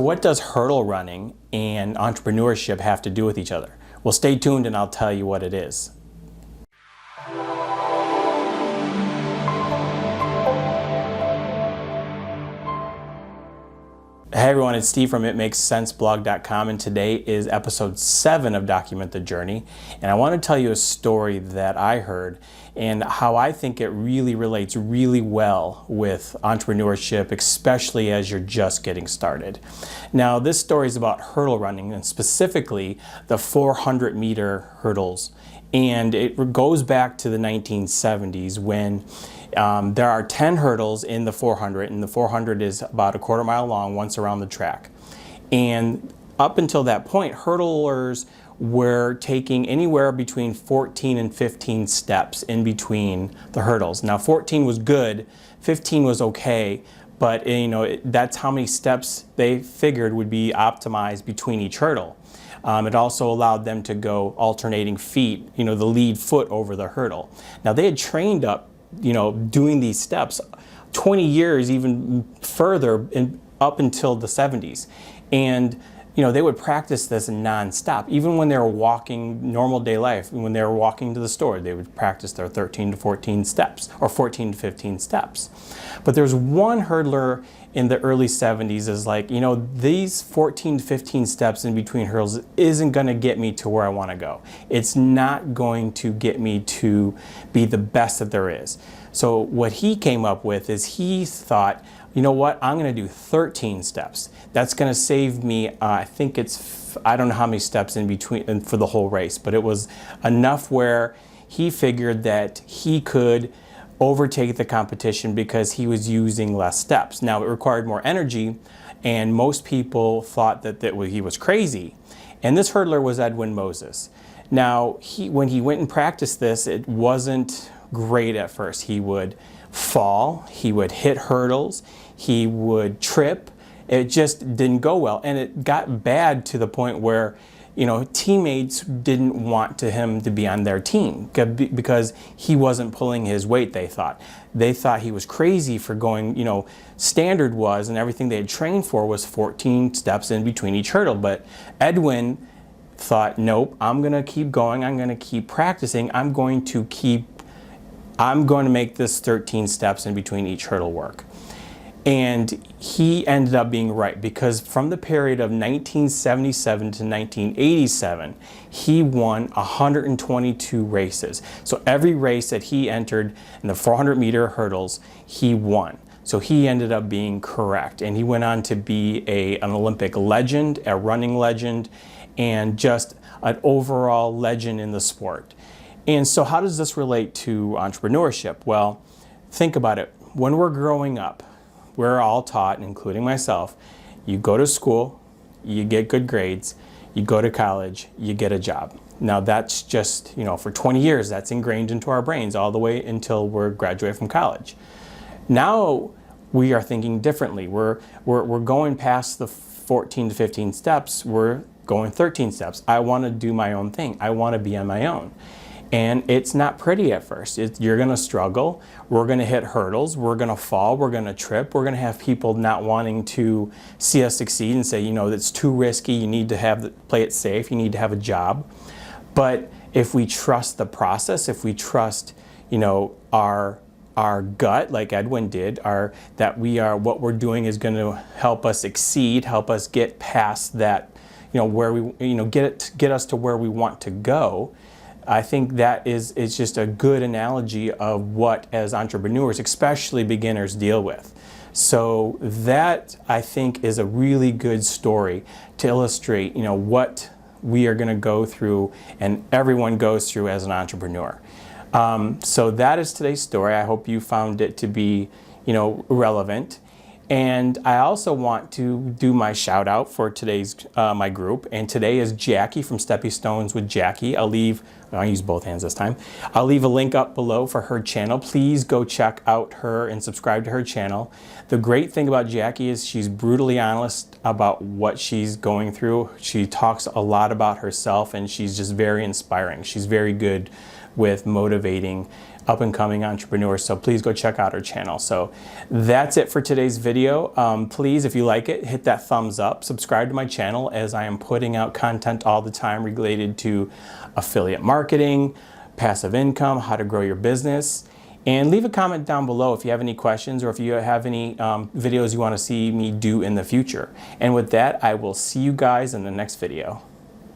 So what does hurdle running and entrepreneurship have to do with each other? Well, stay tuned and I'll tell you what it is. Hey everyone, it's Steve from itmakessenseblog.com, and today is episode 7 of Document the Journey. And I want to tell you a story that I heard and how I think it really relates really well with entrepreneurship, especially as you're just getting started. Now, this story is about hurdle running, and specifically the 400-meter hurdles. And it goes back to the 1970s when there are 10 hurdles in the 400, and the 400 is about a quarter mile long once around the track. And up until that point, hurdlers were taking anywhere between 14 and 15 steps in between the hurdles. Now 14 was good, 15 was okay, but that's how many steps they figured would be optimized between each hurdle. It also allowed them to go alternating feet, the lead foot over the hurdle. Now they had trained up, doing these steps 20 years, even further up until the 70s. And they would practice this non-stop. Even when they were walking normal day life, when they were walking to the store, they would practice their 13 to 14 steps or 14 to 15 steps. But there's one hurdler in the early 70s is like, these 14 to 15 steps in between hurdles isn't going to get me to where I want to go. It's not going to get me to be the best that there is. So what he came up with is he thought, you know what, I'm going to do 13 steps. That's going to save me, I don't know how many steps in between for the whole race, but it was enough where he figured that he could overtake the competition because he was using less steps. Now it required more energy, and most people thought that he was crazy. And this hurdler was Edwin Moses. Now when he went and practiced this, it wasn't great at first. He would fall, he would hit hurdles, he would trip. It just didn't go well, and it got bad to the point where teammates didn't want him to be on their team because he wasn't pulling his weight. They thought he was crazy for going, standard was, and everything they had trained for was 14 steps in between each hurdle. But Edwin thought, nope, I'm going to keep going. I'm going to keep practicing. I'm going to make this 13 steps in between each hurdle work. And he ended up being right, because from the period of 1977 to 1987, he won 122 races. So every race that he entered in the 400-meter hurdles, he won. So he ended up being correct. And he went on to be an Olympic legend, a running legend, and just an overall legend in the sport. And so how does this relate to entrepreneurship? Well, think about it. When we're growing up, we're all taught, including myself, you go to school, you get good grades, you go to college, you get a job. Now that's just, for 20 years, that's ingrained into our brains all the way until we're graduated from college. Now we are thinking differently. We're going past the 14 to 15 steps, we're going 13 steps. I want to do my own thing. I want to be on my own. And it's not pretty at first. You're going to struggle. We're going to hit hurdles. We're going to fall. We're going to trip. We're going to have people not wanting to see us succeed and say, it's too risky. You need to play it safe. You need to have a job. But if we trust the process, if we trust, our gut, like Edwin did, that what we're doing is going to help us exceed, help us get past that, where we, get us to where we want to go. I think that is just a good analogy of what, as entrepreneurs, especially beginners, deal with. So that, I think, is a really good story to illustrate, what we are going to go through and everyone goes through as an entrepreneur. So that is today's story. I hope you found it to be, relevant. And I also want to do my shout out for today's my group, and today is Jackie from Stepping Stones with Jackie. I'll use both hands this time. I'll leave a link up below for her channel. Please go check out her and subscribe to her channel. The great thing about Jackie is she's brutally honest about what she's going through. She talks a lot about herself, and she's just very inspiring. She's very good with motivating up and coming entrepreneurs. So please go check out our channel. So that's it for today's video. Please, if you like it, hit that thumbs up, subscribe to my channel, as I am putting out content all the time related to affiliate marketing, passive income, how to grow your business. And leave a comment down below if you have any questions or if you have any videos you want to see me do in the future. And with that, I will see you guys in the next video.